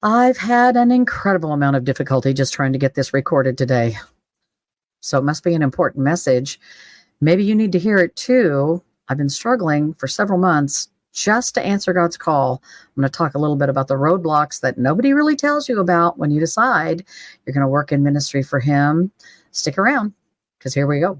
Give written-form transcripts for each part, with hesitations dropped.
I've had an incredible amount of difficulty just trying to get this recorded today. So it must be an important message. Maybe you need to hear it too. I've been struggling for several months just to answer God's call. I'm going to talk a little bit about the roadblocks that nobody really tells you about when you decide you're going to work in ministry for Him. Stick around, because here we go.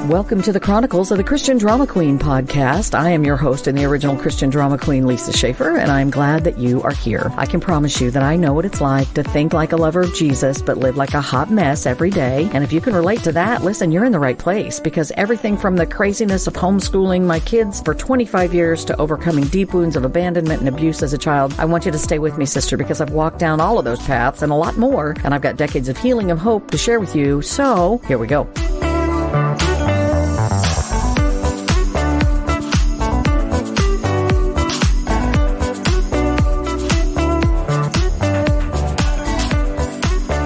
Welcome to the Chronicles of the Christian Drama Queen podcast. I am your host and the original Christian Drama Queen, Lisa Schaefer, and I'm glad that you are here. I can promise you that I know what it's like to think like a lover of Jesus, but live like a hot mess every day. And if you can relate to that, listen, you're in the right place, because everything from the craziness of homeschooling my kids for 25 years to overcoming deep wounds of abandonment and abuse as a child, I want you to stay with me, sister, because I've walked down all of those paths and a lot more, and I've got decades of healing and hope to share with you. So here we go.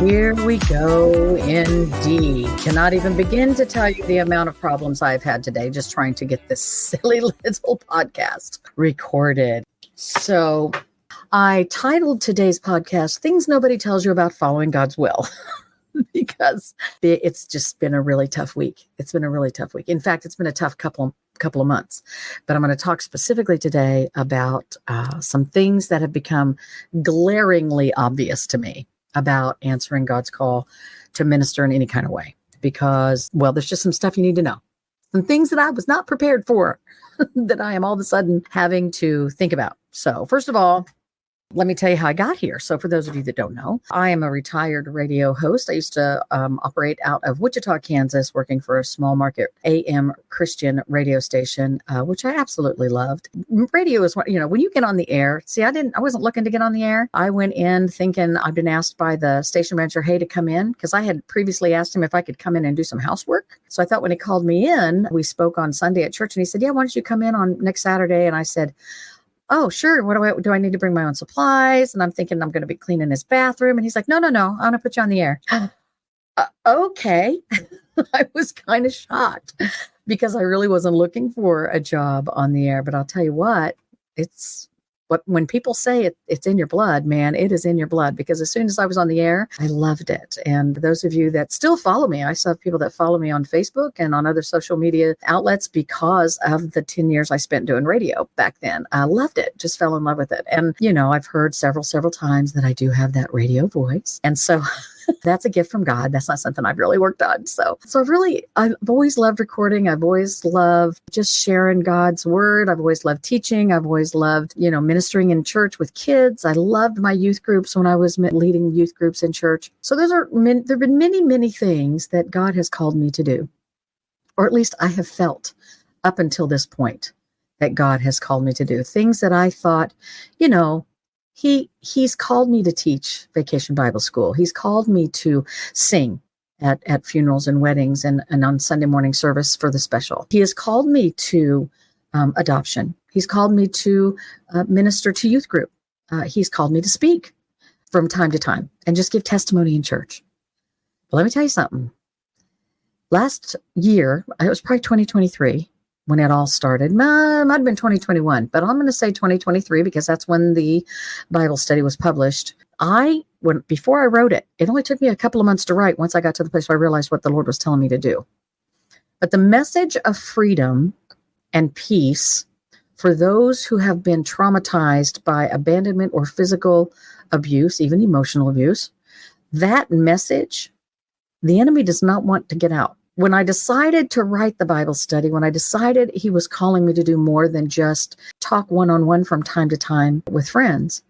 Here we go, indeed. Cannot even begin to tell you the amount of problems I've had today just trying to get this silly little podcast recorded. So I titled today's podcast, Things Nobody Tells You About Following God's Will, because it's just been a really tough week. It's been a really tough week. In fact, it's been a tough couple of months. But I'm going to talk specifically today about some things that have become glaringly obvious to me about answering God's call to minister in any kind of way, because, well, there's just some stuff you need to know. Some things that I was not prepared for that I am all of a sudden having to think about. So first of all, let me tell you how I got here. So for those of you that don't know, I am a retired radio host. I used to operate out of Wichita, Kansas, working for a small market AM Christian radio station, which I absolutely loved. Radio is what, when you get on the air. See, I wasn't looking to get on the air. I went in thinking I'd been asked by the station manager, hey, to come in, because I had previously asked him if I could come in and do some housework. So I thought when he called me in, we spoke on Sunday at church, and he said, yeah, why don't you come in on next Saturday? And I said, oh, sure. What do I need to bring my own supplies? And I'm thinking I'm going to be cleaning his bathroom. And he's like, no, I'm going to put you on the air. Okay. I was kind of shocked because I really wasn't looking for a job on the air. But I'll tell you what, when people say it's in your blood, man, it is in your blood, because as soon as I was on the air, I loved it. And those of you that still follow me, I still have people that follow me on Facebook and on other social media outlets because of the 10 years I spent doing radio back then. I loved it, just fell in love with it. And, I've heard several times that I do have that radio voice. And so that's a gift from God. That's not something I've really worked on. So I've always loved recording. I've always loved just sharing God's word. I've always loved teaching. I've always loved, ministering in church with kids. I loved my youth groups when I was leading youth groups in church. So there have been many, many things that God has called me to do, or at least I have felt up until this point that God has called me to do. Things that I thought, He's called me to teach Vacation Bible School. He's called me to sing at funerals and weddings and on Sunday morning service for the special. He has called me to adoption. He's called me to minister to youth group. He's called me to speak from time to time and just give testimony in church. But let me tell you something. Last year, it was probably 2023, when it all started. Might have been 2021, but I'm going to say 2023 because that's when the Bible study was published. Before I wrote it, it only took me a couple of months to write once I got to the place where I realized what the Lord was telling me to do. But the message of freedom and peace for those who have been traumatized by abandonment or physical abuse, even emotional abuse, that message, the enemy does not want to get out. When I decided to write the Bible study, when I decided He was calling me to do more than just talk one-on-one from time to time with friends,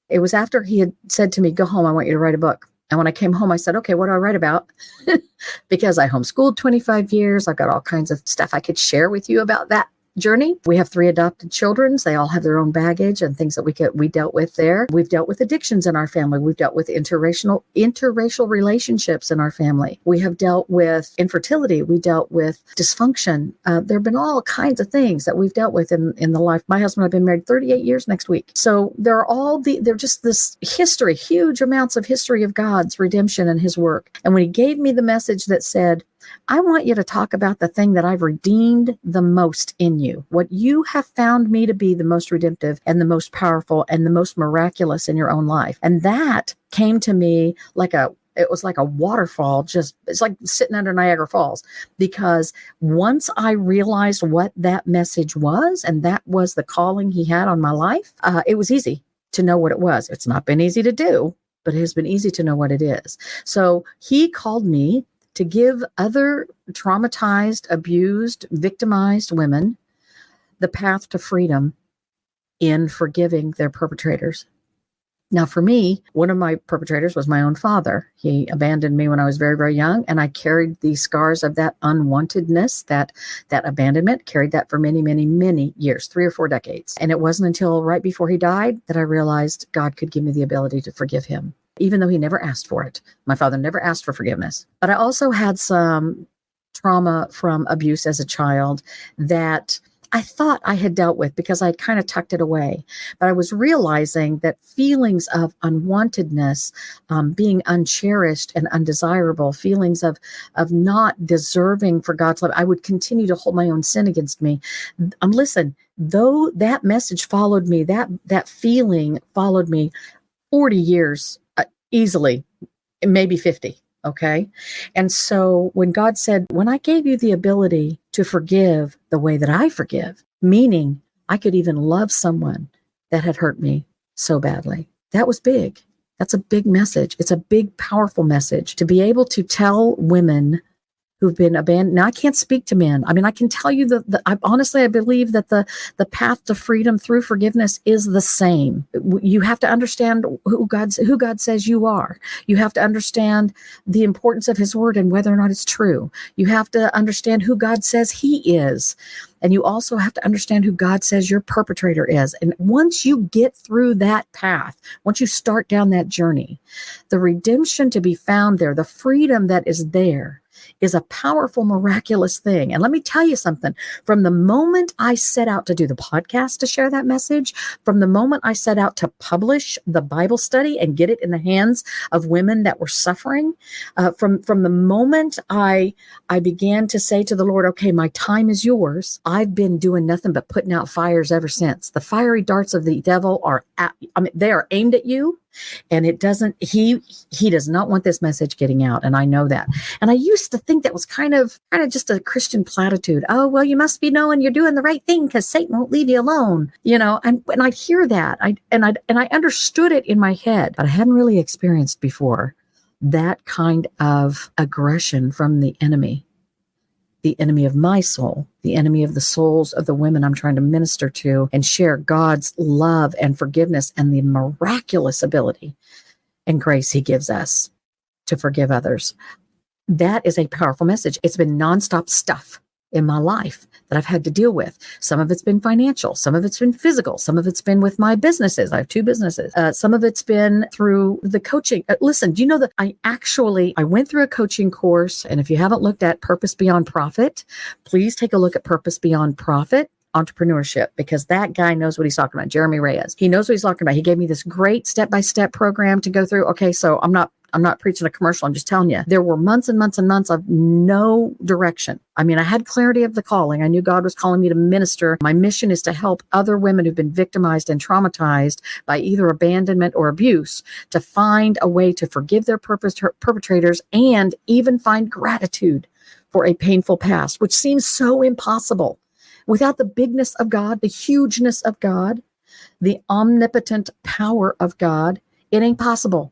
it was after He had said to me, go home, I want you to write a book. And when I came home, I said, okay, what do I write about? Because I homeschooled 25 years. I've got all kinds of stuff I could share with you about that journey. We have 3 adopted children. They all have their own baggage and things that we dealt with there. We've dealt with addictions in our family. We've dealt with interracial relationships in our family. We have dealt with infertility. We dealt with dysfunction. There have been all kinds of things that we've dealt with in the life. My husband and I have been married 38 years next week. So they're just this history, huge amounts of history of God's redemption and his work. And when he gave me the message that said, I want you to talk about the thing that I've redeemed the most in you, what you have found me to be the most redemptive and the most powerful and the most miraculous in your own life. And that came to me it was like a waterfall, it's like sitting under Niagara Falls, because once I realized what that message was, and that was the calling he had on my life, it was easy to know what it was. It's not been easy to do, but it has been easy to know what it is. So he called me to give other traumatized, abused, victimized women the path to freedom in forgiving their perpetrators. Now, for me, one of my perpetrators was my own father. He abandoned me when I was very, very young, and I carried the scars of that unwantedness, that abandonment, carried that for many, many, many years, 3 or 4 decades. And it wasn't until right before he died that I realized God could give me the ability to forgive him, even though he never asked for it. My father never asked for forgiveness. But I also had some trauma from abuse as a child that I thought I had dealt with because I kind of tucked it away. But I was realizing that feelings of unwantedness, being uncherished and undesirable, feelings of not deserving for God's love, I would continue to hold my own sin against me. Listen, though that message followed me, that feeling followed me 40 years easily, maybe 50. Okay. And so when God said, when I gave you the ability to forgive the way that I forgive, meaning I could even love someone that had hurt me so badly, that was big. That's a big message. It's a big, powerful message to be able to tell women who've been abandoned. Now, I can't speak to men. I mean, I can tell you I believe that the path to freedom through forgiveness is the same. You have to understand who God says you are. You have to understand the importance of his word and whether or not it's true. You have to understand who God says he is. And you also have to understand who God says your perpetrator is. And once you get through that path, once you start down that journey, the redemption to be found there, the freedom that is there, is a powerful, miraculous thing. And let me tell you something. From the moment I set out to do the podcast to share that message, from the moment I set out to publish the Bible study and get it in the hands of women that were suffering, from the moment I began to say to the Lord, okay, my time is yours, I've been doing nothing but putting out fires ever since. The fiery darts of the devil they are aimed at you. And he does not want this message getting out. And I know that. And I used to think that was kind of just a Christian platitude. Oh, well, you must be knowing you're doing the right thing because Satan won't leave you alone. And I'd hear that. I understood it in my head, but I hadn't really experienced before that kind of aggression from the enemy of my soul, the enemy of the souls of the women I'm trying to minister to and share God's love and forgiveness and the miraculous ability and grace he gives us to forgive others. That is a powerful message. It's been nonstop stuff in my life that I've had to deal with. Some of it's been financial. Some of it's been physical. Some of it's been with my businesses. I have 2 businesses. Some of it's been through the coaching. Listen, do you know that I went through a coaching course, and if you haven't looked at Purpose Beyond Profit, please take a look at Purpose Beyond Profit Entrepreneurship, because that guy knows what he's talking about. Jeremy Reyes. He knows what he's talking about. He gave me this great step-by-step program to go through. Okay, so I'm not preaching a commercial. I'm just telling you, there were months and months and months of no direction. I mean, I had clarity of the calling. I knew God was calling me to minister. My mission is to help other women who've been victimized and traumatized by either abandonment or abuse to find a way to forgive their perpetrators and even find gratitude for a painful past, which seems so impossible. Without the bigness of God, the hugeness of God, the omnipotent power of God, it ain't possible.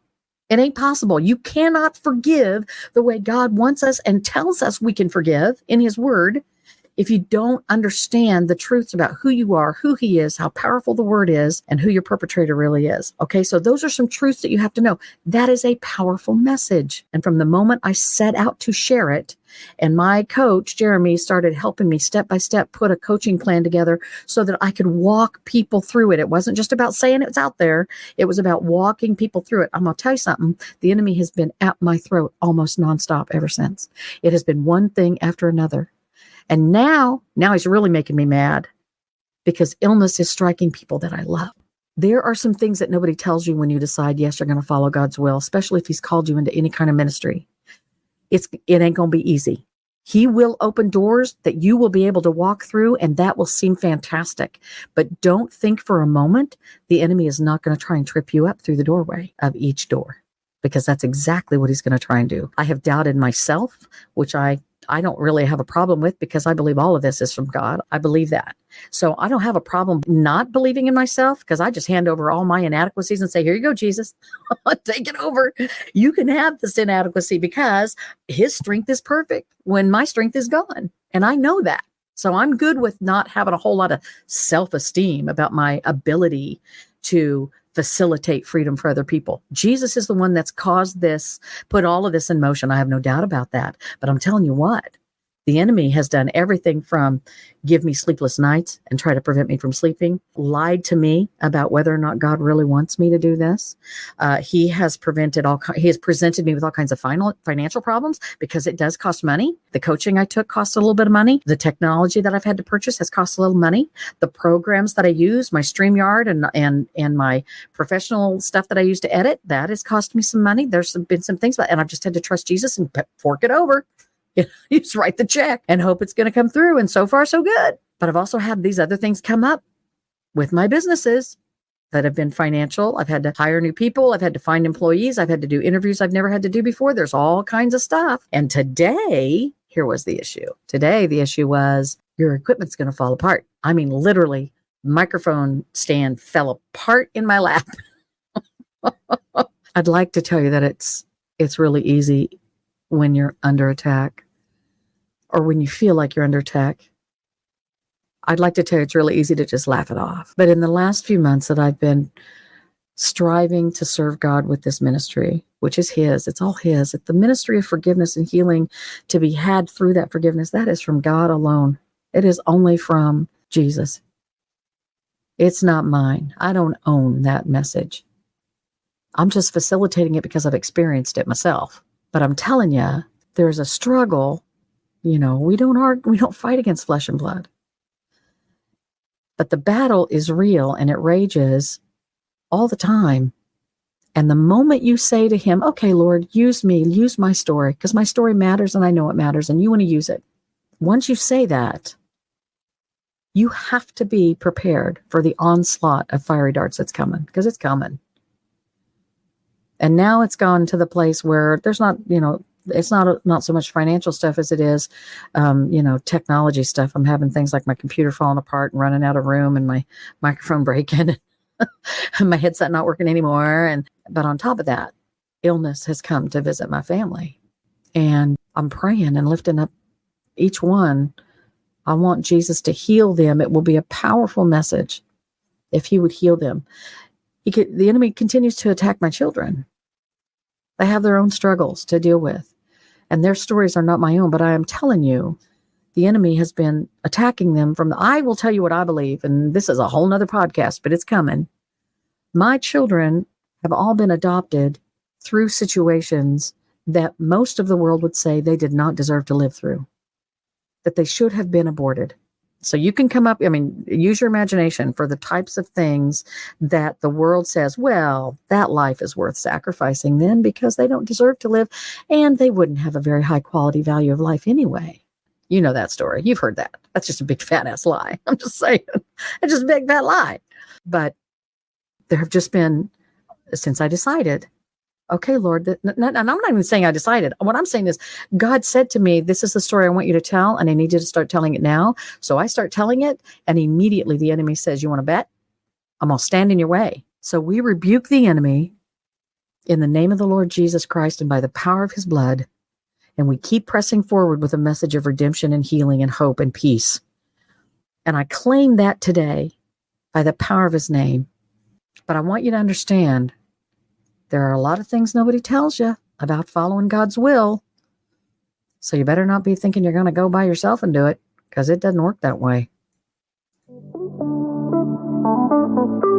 It ain't possible. You cannot forgive the way God wants us and tells us we can forgive in his word if you don't understand the truths about who you are, who he is, how powerful the word is, and who your perpetrator really is. Okay, so those are some truths that you have to know. That is a powerful message. And from the moment I set out to share it, and my coach, Jeremy, started helping me step by step put a coaching plan together so that I could walk people through it. It wasn't just about saying it's out there. It was about walking people through it. I'm going to tell you something. The enemy has been at my throat almost nonstop ever since. It has been one thing after another. And now he's really making me mad because illness is striking people that I love. There are some things that nobody tells you when you decide, yes, you're going to follow God's will, especially if he's called you into any kind of ministry. It ain't going to be easy. He will open doors that you will be able to walk through, and that will seem fantastic. But don't think for a moment the enemy is not going to try and trip you up through the doorway of each door, because that's exactly what he's going to try and do. I have doubted myself, which I don't really have a problem with because I believe all of this is from God. I believe that. So I don't have a problem not believing in myself because I just hand over all my inadequacies and say, here you go, Jesus, take it over. You can have this inadequacy because his strength is perfect when my strength is gone. And I know that. So I'm good with not having a whole lot of self-esteem about my ability to facilitate freedom for other people. Jesus is the one that's caused this, put all of this in motion. I have no doubt about that. But I'm telling you what, the enemy has done everything from give me sleepless nights and try to prevent me from sleeping, lied to me about whether or not God really wants me to do this. He has presented me with all kinds of financial problems because it does cost money. The coaching I took cost a little bit of money. The technology that I've had to purchase has cost a little money. The programs that I use, my StreamYard and my professional stuff that I use to edit, that has cost me some money. There's been some things, and I've just had to trust Jesus and fork it over. You just write the check and hope it's going to come through. And so far, so good. But I've also had these other things come up with my businesses that have been financial. I've had to hire new people. I've had to find employees. I've had to do interviews I've never had to do before. There's all kinds of stuff. And today, here was the issue. Today, the issue was your equipment's going to fall apart. I mean, literally, microphone stand fell apart in my lap. I'd like to tell you that it's really easy when you're under attack or when you feel like you're under attack. I'd like to tell you it's really easy to just laugh it off. But in the last few months that I've been striving to serve God with this ministry, which is his, it's all his, the ministry of forgiveness and healing to be had through that forgiveness, that is from God alone. It is only from Jesus. It's not mine. I don't own that message. I'm just facilitating it because I've experienced it myself. But I'm telling you, there's a struggle. We don't fight against flesh and blood. But the battle is real and it rages all the time. And the moment you say to him, okay, Lord, use me, use my story, because my story matters and I know it matters and you want to use it. Once you say that, you have to be prepared for the onslaught of fiery darts that's coming, because it's coming. And now it's gone to the place where there's not, it's not so much financial stuff as it is, technology stuff. I'm having things like my computer falling apart and running out of room and my microphone breaking and my headset not working anymore. But on top of that, illness has come to visit my family. And I'm praying and lifting up each one. I want Jesus to heal them. It will be a powerful message if he would heal them. The enemy continues to attack my children. They have their own struggles to deal with, and their stories are not my own, but I am telling you, the enemy has been attacking them I will tell you what I believe, and this is a whole nother podcast, but it's coming. My children have all been adopted through situations that most of the world would say they did not deserve to live through, that they should have been aborted. So you can come up, use your imagination for the types of things that the world says, well, that life is worth sacrificing then because they don't deserve to live and they wouldn't have a very high quality value of life anyway. You know that story. You've heard that. That's just a big fat ass lie. I'm just saying. It's just a big fat lie. But there have just been, since I decided, okay, Lord, and I'm not even saying I decided. What I'm saying is God said to me, this is the story I want you to tell, and I need you to start telling it now. So I start telling it, and immediately the enemy says, you want to bet? I'm going to stand in your way. So we rebuke the enemy in the name of the Lord Jesus Christ and by the power of his blood. And we keep pressing forward with a message of redemption and healing and hope and peace. And I claim that today by the power of his name. But I want you to understand there are a lot of things nobody tells you about following God's will. So you better not be thinking you're going to go by yourself and do it, because it doesn't work that way.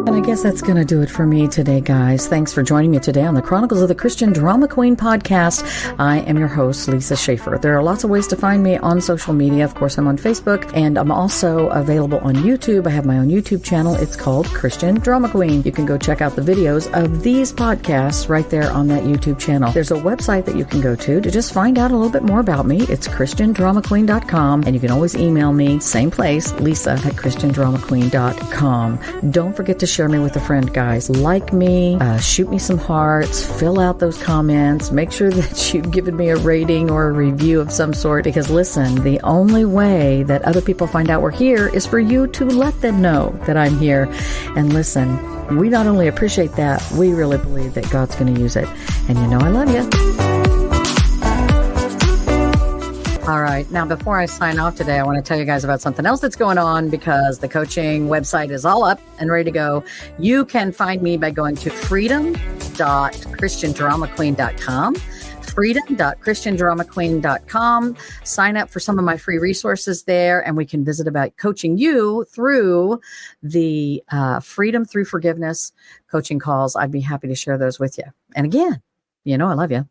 And I guess that's going to do it for me today, guys. Thanks for joining me today on the Chronicles of the Christian Drama Queen podcast. I am your host, Lisa Schaefer. There are lots of ways to find me on social media. Of course, I'm on Facebook, and I'm also available on YouTube. I have my own YouTube channel. It's called Christian Drama Queen. You can go check out the videos of these podcasts right there on that YouTube channel. There's a website that you can go to just find out a little bit more about me. It's ChristianDramaQueen.com, and you can always email me, same place, Lisa@ChristianDramaQueen.com. Don't forget to share me with a friend, guys. Like me, shoot me some hearts, fill out those comments, make sure that you've given me a rating or a review of some sort, because listen, the only way that other people find out we're here is for you to let them know that I'm here. And listen, we not only appreciate that, we really believe that God's going to use it. And you know I love you. All right. Now, before I sign off today, I want to tell you guys about something else that's going on, because the coaching website is all up and ready to go. You can find me by going to freedom.christiandramaqueen.com. freedom.christiandramaqueen.com. Sign up for some of my free resources there, and we can visit about coaching you through the Freedom Through Forgiveness coaching calls. I'd be happy to share those with you. And again, you know I love you.